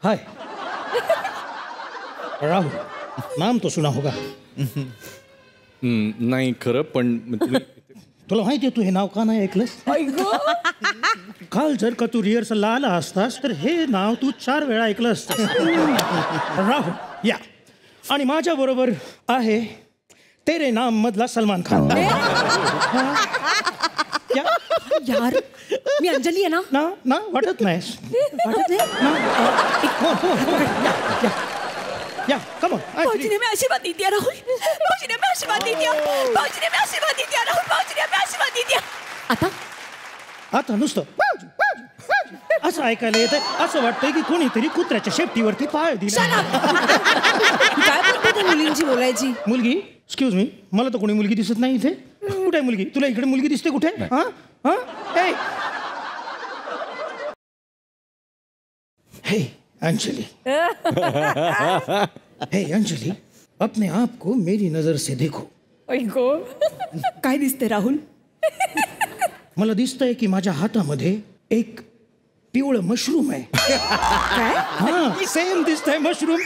हाय राहुल, नाम तो सुना होगा. नाही खरं पण तुला माहिती आहे तू हे नाव का नाही ऐकलंस? काल जर का तू रिहर्सलला आला असतास तर हे नाव तू 4 वेळा ऐकलं असतं. राहुल या. आणि माझ्या बरोबर आहे तेरे नाम मधला सलमान खान. या. यार मी अंजली आहे ना. ना ना वाटत नाही. वाटत या कम ऑन. भाऊजीने मी आशीर्वाद दी दिया राहुल. भाऊजीने मी आशीर्वाद दी दिया. भाऊजीने मी आशीर्वाद दी दिया राहुल. भाऊजीने मी आशीर्वाद दी दिया. आता नुसतं असं ऐकायला येतंय. असं वाटतंय की कोणीतरी कुत्र्याच्या शेपटीवरती पाय दिला. काय बोलते त्या मुलींची बोलायची. मुलगी एक्सक्यूज मी, मला तर कोणी मुलगी दिसत नाही इथे. कुठे आहे मुलगी? तुला इकडे मुलगी दिसते कुठे? हा हा. हे अंजलि, हे अंजलि, अपने आप को मेरी नजर से देखो. काय दिसते राहुल? मला दिसतंय की माझ्या हातामध्ये एक पिवळं मशरूम आहे. हा सेम दिसतंय मशरूम.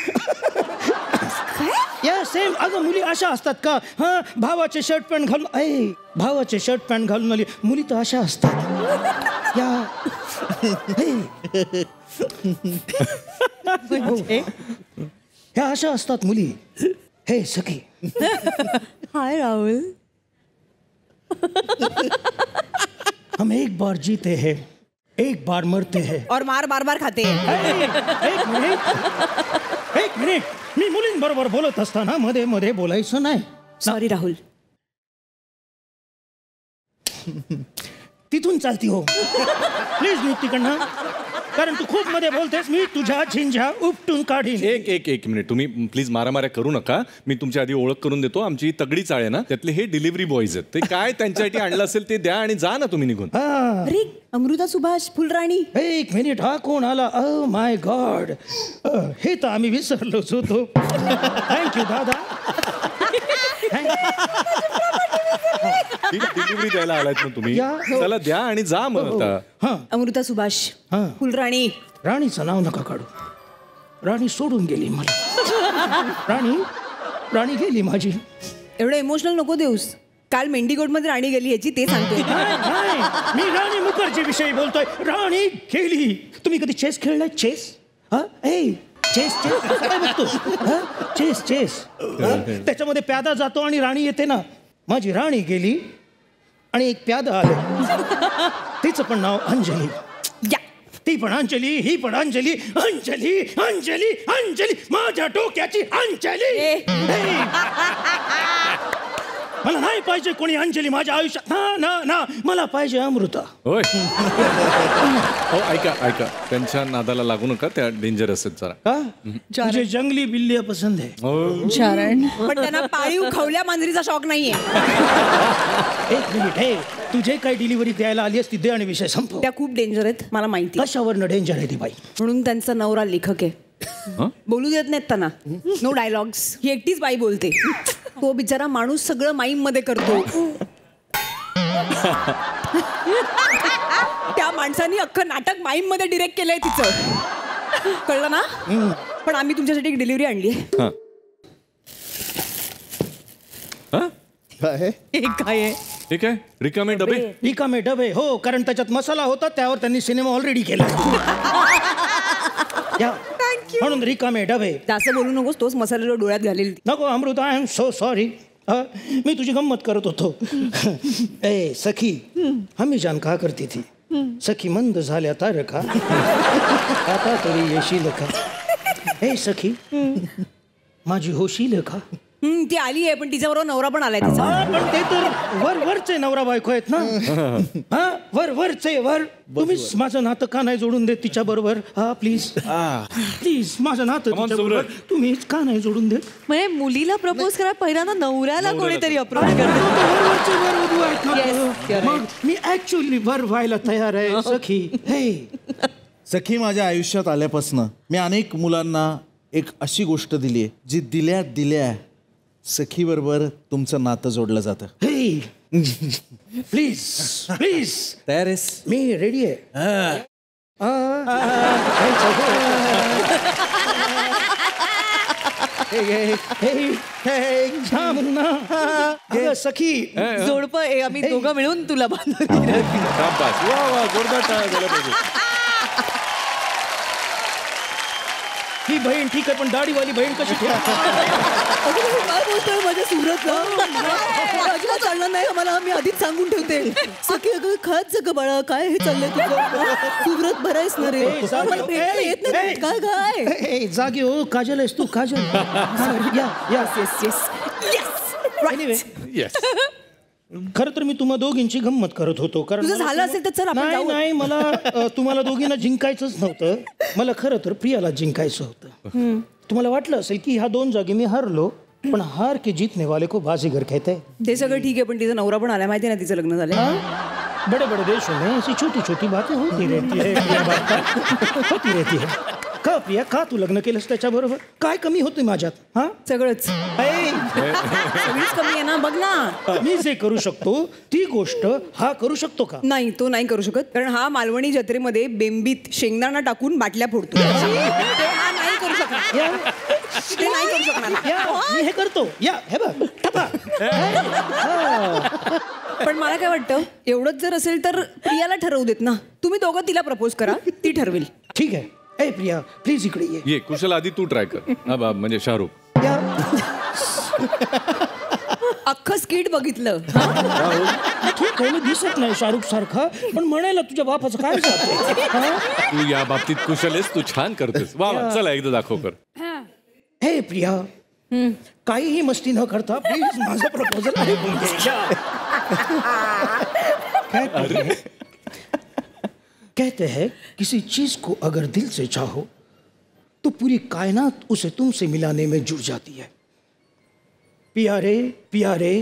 या सेम. अगं मुली अशा असतात का? हा भावाचे शर्ट पॅन्ट घालून भावाचे शर्ट पॅन्ट घालून आली मुली तर अशा असतात. या ह्या अशा असतात मुली. हे सखी. हाय राहुल. हम एक बार जीते हैं, एक बार मरते हैं और मार बार बार खाते हैं. एक मिनिट. मी मुलींबरोबर बोलत असताना मध्ये मध्ये बोलायचं नाही. सॉरी राहुल. तिथून चालती हो प्लीज. मी तिकडनं, कारण तू खूप मध्ये बोलतेस. मी तुझ्या झिंझ्या उपटून काढीन. एक मिनिट, तुम्ही प्लीज मारामाऱ्या करू नका. मी तुमच्या आधी ओळख करून देतो. आमची तगडी चाळ आहे ना, त्यातले हे डिलिव्हरी बॉयज आहेत. ते काय त्यांच्यासाठी आणलं असेल ते द्या आणि जा ना तुम्ही निघून. अरे अमृता सुभाष फुलराणी. एक मिनिट, हा कोण आला? ओ माय गॉड, हे तर आम्ही विसरलोच होतो. थँक्यू दादा. डिलिव्हरी द्यायला आलात ना तुम्ही. चला द्या आणि जा मग आता. अमृता सुभाष फुलराणी. राणीचं नाव नका काढू. राणी सोडून गेली मला. राणी गेली माझी. एवढं इमोशनल नको देऊस. काल मेंढीकोट मध्ये राणी गेली याची ते सांगतोय. मी राणी मुखर्जी विषयी बोलतोय. राणी गेली. तुम्ही कधी चेस खेळलाय? चेस? चेस काय बघतो? चेस त्याच्यामध्ये प्यादा जातो आणि राणी येते ना. माझी राणी गेली आणि एक प्यादा आलं. तिचं पण नाव अंजली. ती पण अंजली, ही पण अंजली. अंजली अंजली अंजली, माझ्या डोक्याची अंजली. मला नाही पाहिजे कोणी अंजली माझ्या आयुष्यात. ना मला पाहिजे अमृता. होय. ऐका त्यांच्या नादाला लागू नका. त्या डेंजरस आहेत जरा. मुझे जंगली बिल्लियां पसंद है. पण त्यांना पाळीव खवल्या मांजरीचा शौक नाहीये. एक मिनिट. हे तुझे काही डिलिव्हरी द्यायला आली असती दे आणि विषय संपव. त्या खूप डेंजर आहेत मला माहिती. कशावरनं डेंजर आहे ती बाई? म्हणून त्यांचा नवरा लेखक आहे. बोलू देत नाहीत त्यांना. No dialogues. ही एकटीच बाई बोलते. तो बिचारा माणूस सगळं माईम मध्ये करतो. त्या माणसाने अख्खं नाटक माईम मध्ये डिरेक्ट केलंय तिचं. कळलं ना? पण आम्ही तुमच्यासाठी एक डिलिव्हरी आणली आहे. काय रिकामे डबे. हो, कारण त्याच्यात मसाला होता. त्यावर त्यांनी सिनेमा ऑलरेडी केला. म्हणून रिकामे डबे. जास्त बोलू नकोस. तोच मसाला डोळ्यात घालेल. नको Amrita, I am so sorry. मी तुझी गंमत करत होतो. ए सखी, हमी जान का करती थी? सखी मंद झाल्या तारका, आता तरी येशील का? ए सखी, माझी होशील का? ती आली आहे पण तिच्याबरोबर नवरा पण आलाय तिचा. पण ते तर वरचे नवरा बायको आहेत ना. वरचे तुम्हीच माझं नातं का नाही जोडून देत तिच्या बरोबर? प्लीज माझं नातं तुम्हीच का नाही जोडून देत? म्हणजे मुलीला प्रपोज करा पहिल्यांदा नवऱ्याला कोणीतरी अप्रोच करतो. मी ऍक्च्युअली वर व्हायला तयार आहे सखी. सखी माझ्या आयुष्यात आल्यापासून मी अनेक मुलांना एक अशी गोष्ट दिली आहे जी दिल्या सखी बरोबर तुमचं नातं जोडलं जातं. प्लीज तयार आहेस? मी रेडी आहे. थांब ना. अगं, सखी जोडपं आम्ही दोघं मिळून तुला बांधून शाबास. वा वा, जोरदार टाळ्या झाल्या पाहिजे. ही बहीण ठीक आहे पण दाढीवाली बहीण कशी ठेवा. काय बोलतोय माझ्या सुरतला अजिबात चालणार नाही आम्हाला. मी आधीच सांगून ठेवते. सखी अगं खरंच सगळं बाळा काय हे चाललंय तुझं. सुरत भरायच ना रे. आम्हाला भेटता येत नाही. काय काय जागी हो. काजल आहेस तू. काजल. या या. Anyway, yes. खरं तर मी तुम्हा दोघींची गंमत करत होतो कारण तुझं झालं असेल तर चल आपण नाही जाऊ. नाही मला तुम्हाला दोघींना जिंकायचंच नव्हतं. मला खरं तर प्रियाला जिंकायचं होतं. तुम्हाला वाटलं असेल की ह्या 2 जागी मी हरलो पण हार के जीतने वाले को बाजीगर कहते हैं. ते सगळं ठीक आहे पण तिचा नवरा पण आला माहिती ना तिचं लग्न झालं. हाँ? बड़े बड़े देशों में ऐसी छोटी छोटी बातें होती रहती है. प्रिया बात होती रहती है. का प्रिया का तू लग्न केलंस त्याच्याबरोबर. काय कमी होती माझ्यात. हा सगळंच ऐ, सगळीच कमी आहे ना. बघ ना मी जे करू शकतो ती गोष्ट हा करू शकतो का. नाही तो नाही करू शकत कारण हा मालवणी जत्रेमध्ये बेंबीत शेंगदाणा टाकून बाटल्या फोडतो. ते हा नाही करू शकणार. या ते नाही करू शकणार. या मी हे करतो. या हे बघ टपा. पण मला काय वाटतं एवढंच जर असेल तर प्रियाला ठरवू देत ना. तुम्ही दोघं तिला प्रपोज करा ती ठरवेल. ठीक आहे. ए प्रिया प्लीज इकडे ये. ये कुशल, आधी तू ट्राय कर. हा बा, म्हणजे शाहरुख. या. अख्खं स्किट बघितलं. ठीक आहे मी दिसत नाही शाहरुख सारखा पण म्हणायला तुझ्या बापाचं काय जातं. तू या बाबतीत कुशल आहेस. तू छान करतेस. वा वा, चला एकदा दाखव कर. हे प्रिया काहीही मस्ती न करता प्लीज माझं प्रपोजल ऐकून घे. क्या कहते हैं? कहते हैं किसी चीज को अगर दिल से चाहो तो पूरी कायनात उसे तुमसे मिलाने में जुड़ जाती है. प्यारे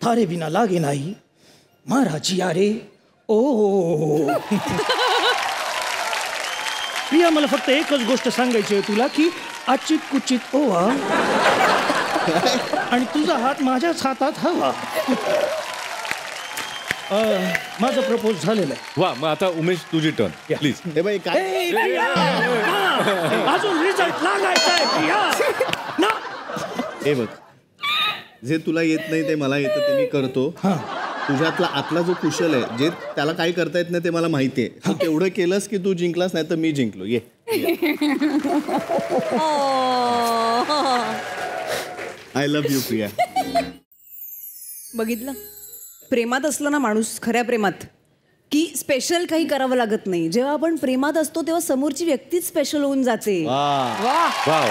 थारे बिना लागे नाही मारा जिया रे. ओ प्रिया मला फक्त एकच गोष्ट सांगायची आहे तुला की अचित कुचित ओवा आणि तुझा हात माझ्याच हातात हवा. माझं प्रपोज झालेलं आहे. वा, मग आता उमेश तुझी टर्न प्लीज. हे बाई काय ए, प्रिया! हा, अजून रिझल्ट लागायचा आहे प्रिया ना. हे बघ जे तुला येत नाही ते मला येतं ते मी करतो. तुझ्यातला आतला जो कुशल आहे जे त्याला काही करता येत नाही ते मला माहिती आहे. तू तेवढं केलंस की तू जिंकलास नाही तर मी जिंकलो. ये आय लव्ह यू प्रिया. बघितलं प्रेमात असलं ना माणूस खऱ्या प्रेमात की स्पेशल काही करावं लागत नाही. जेव्हा आपण प्रेमात असतो तेव्हा समोरची व्यक्तीच स्पेशल होऊन जाते. वा वा.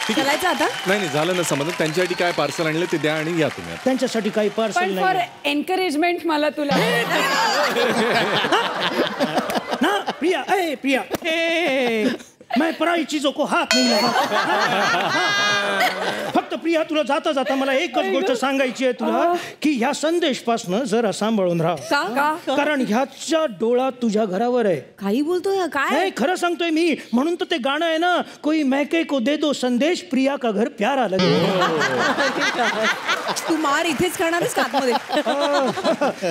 चालायचं आता. नाही झालं ना समज. त्यांच्यासाठी काय पार्सल आणलं ते द्या आणि या तुम्ही. त्यांच्यासाठी काही पार्सल पण फॉर नाही एनकरेजमेंट मला तुला ना. प्रिया ए प्रिया मैं पराई चीजों को हाथ नहीं लगा. फक्त प्रिया तुला जाता जाता मला एकच गोष्ट सांगायची आहे तुला की ह्या संदेशपासनं जरा सांभाळून राहा. का कारण ह्याचा डोळा तुझ्या घरावर आहे. काही बोलतोय काय. नाही खरं सांगतोय मी. म्हणून तर ते गाणं आहे ना कोई मैके को दे दो संदेश प्रिया का घर प्यारा लगे. तू मार इथेच करणारच का आतमध्ये.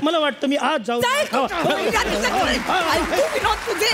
मला वाटतं मी आज जाऊ. ऐकू विनोद तुझे